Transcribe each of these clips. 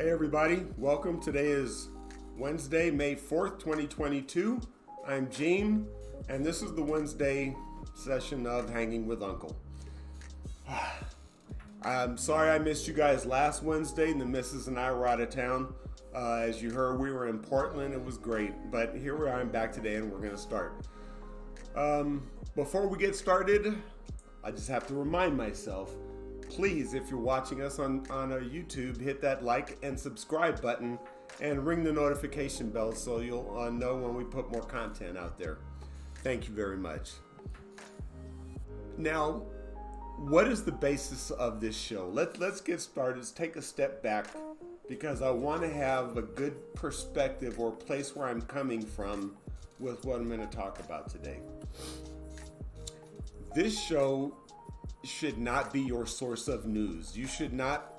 Hey everybody, welcome. Today is Wednesday, May 4th, 2022. I'm Gene, and this is the Wednesday session of Hanging with Uncle. I'm sorry I missed you guys last Wednesday, and the missus and I were out of town. As you heard, we were in Portland. It was great, but here we are. I'm back today, and we're going to start. Before we get started, I just have to remind myself, please, if you're watching us on YouTube, hit that like and subscribe button and ring the notification bell so you'll know when we put more content out there. Thank you very much. Now, what is the basis of this show? Let's get started. Let's take a step back because I want to have a good perspective or place where I'm coming from with what I'm going to talk about today. This show should not be your source of news. You should not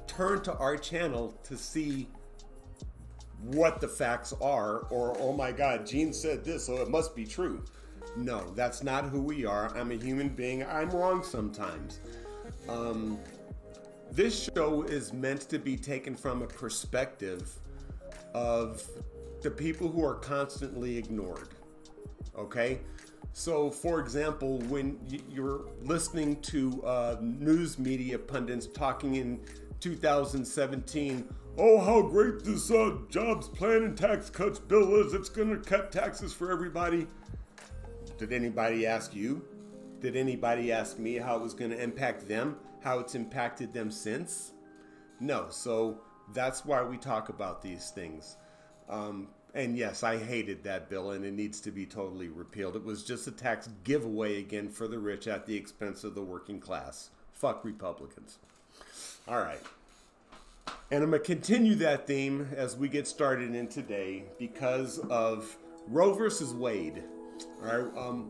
turn to our channel to see what the facts are or, oh my God, Gene said this, so it must be true. No, that's not who we are. I'm a human being. I'm wrong sometimes. This show is meant to be taken from a perspective of the people who are constantly ignored. Okay? So, for example, when you're listening to news media pundits talking in 2017, oh, how great this jobs plan and tax cuts bill is. It's going to cut taxes for everybody. Did anybody ask you? Did anybody ask me how it was going to impact them? How it's impacted them since? No. So that's why we talk about these things. And yes, I hated that bill, and it needs to be totally repealed. It was just a tax giveaway again for the rich at the expense of the working class. Fuck Republicans. All right. And I'm going to continue that theme as we get started in today because of Roe versus Wade. All right.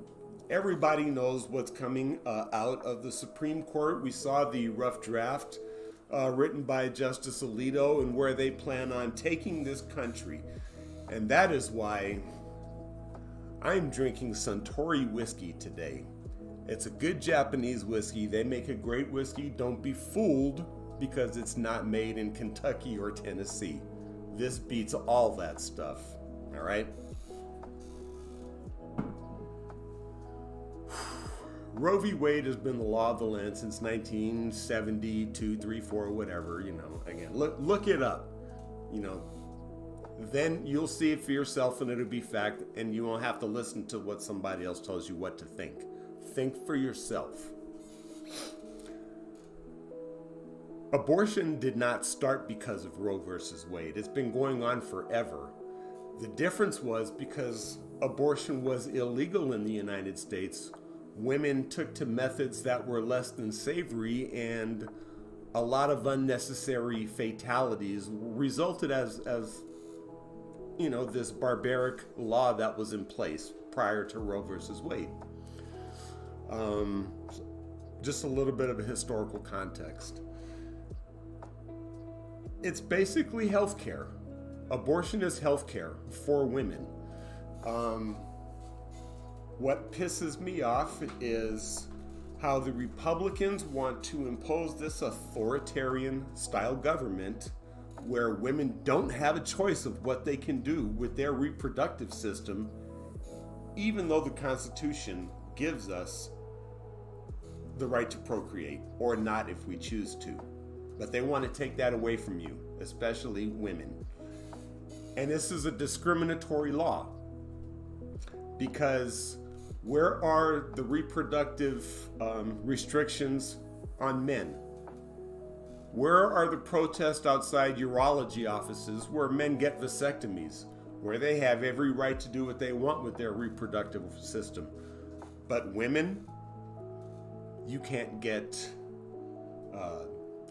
Everybody knows what's coming out of the Supreme Court. We saw the rough draft written by Justice Alito and where they plan on taking this country. And that is why I'm drinking Suntory whiskey today. It's a good Japanese whiskey. They make a great whiskey. Don't be fooled because it's not made in Kentucky or Tennessee. This beats all that stuff. All right? Roe v. Wade has been the law of the land since 1972, 3, 4, whatever, Again, look it up. Then you'll see it for yourself and it'll be fact, and you won't have to listen to what somebody else tells you what to think. Think for yourself. Abortion did not start because of Roe versus Wade. It's been going on forever. The difference was because abortion was illegal in the United States, women took to methods that were less than savory, and a lot of unnecessary fatalities resulted as this barbaric law that was in place prior to Roe versus Wade. Just a little bit of a historical context. It's basically healthcare. Abortion is healthcare for women. What pisses me off is how the Republicans want to impose this authoritarian style government where women don't have a choice of what they can do with their reproductive system, even though the Constitution gives us the right to procreate, or not if we choose to. But they want to take that away from you, especially women. And this is a discriminatory law because where are the reproductive restrictions on men? Where are the protests outside urology offices where men get vasectomies, where they have every right to do what they want with their reproductive system? But women, you can't get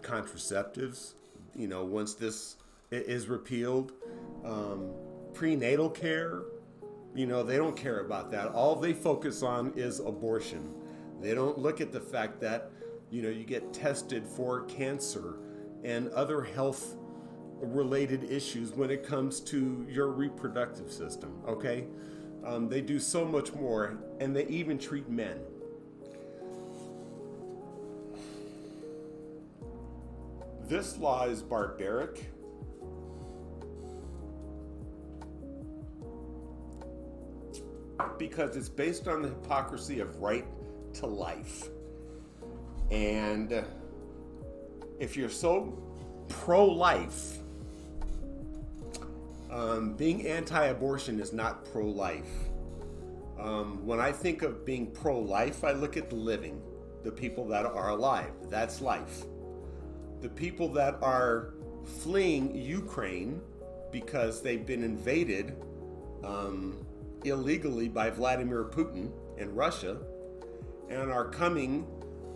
contraceptives, once this is repealed. Prenatal care, they don't care about that. All they focus on is abortion. They don't look at the fact that you get tested for cancer and other health related issues when it comes to your reproductive system, okay? They do so much more, and they even treat men. This law is barbaric. because it's based on the hypocrisy of right to life. And if you're so pro-life, being anti-abortion is not pro-life. When I think of being pro-life, I look at the living, the people that are alive. That's life. The people that are fleeing Ukraine because they've been invaded illegally by Vladimir Putin and Russia, and are coming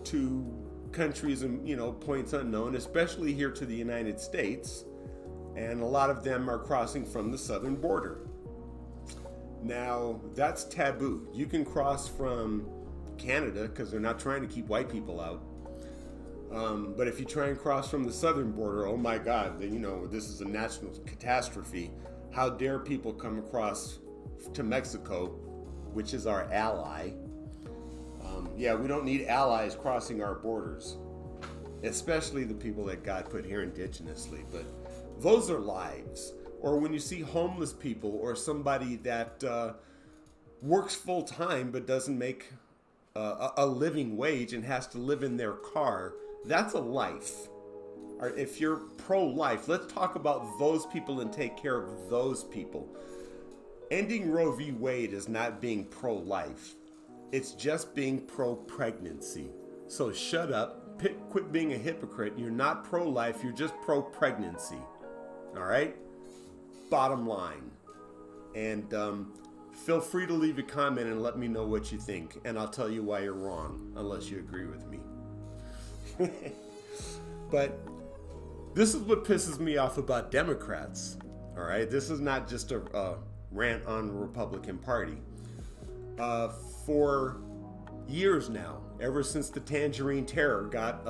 to countries and, points unknown, especially here to the United States, and a lot of them are crossing from the southern border. Now, that's taboo. You can cross from Canada because they're not trying to keep white people out. But if you try and cross from the southern border, oh my God, this is a national catastrophe. How dare people come across to Mexico, which is our ally. We don't need allies crossing our borders, especially the people that God put here indigenously. But those are lives. Or when you see homeless people or somebody that works full time but doesn't make a living wage and has to live in their car, that's a life. Or if you're pro-life, let's talk about those people and take care of those people. Ending Roe v. Wade is not being pro-life. It's just being pro-pregnancy. So shut up, quit being a hypocrite. You're not pro-life, you're just pro-pregnancy. All right? Bottom line. And feel free to leave a comment and let me know what you think. And I'll tell you why you're wrong, unless you agree with me. But this is what pisses me off about Democrats. All right? This is not just a rant on the Republican Party. For years now, ever since the Tangerine Terror got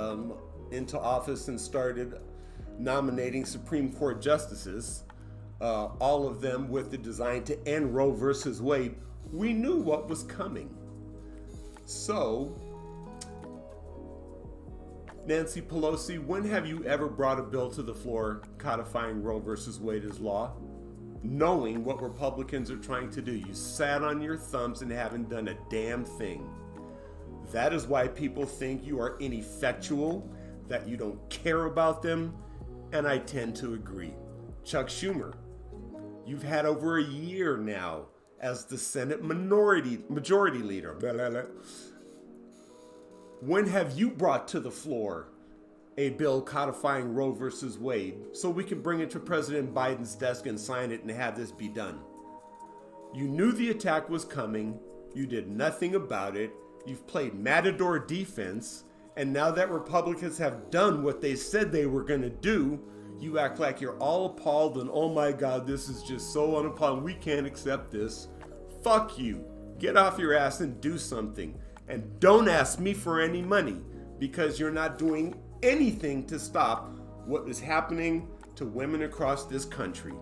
into office and started nominating Supreme Court justices, all of them with the design to end Roe versus Wade, we knew what was coming. So, Nancy Pelosi, when have you ever brought a bill to the floor codifying Roe versus Wade as law, knowing what Republicans are trying to do? You sat on your thumbs and haven't done a damn thing. That is why people think you are ineffectual, that you don't care about them, and I tend to agree. Chuck Schumer, you've had over a year now as the Senate majority leader. Blah, blah, blah. When have you brought to the floor a bill codifying Roe versus Wade so we can bring it to President Biden's desk and sign it and have this be done? You knew the attack was coming. You did nothing about it. You've played matador defense. And now that Republicans have done what they said they were going to do, you act like you're all appalled and, oh my God, this is just so unappalling. We can't accept this. Fuck you. Get off your ass and do something. And don't ask me for any money, because you're not doing anything to stop what is happening to women across this country.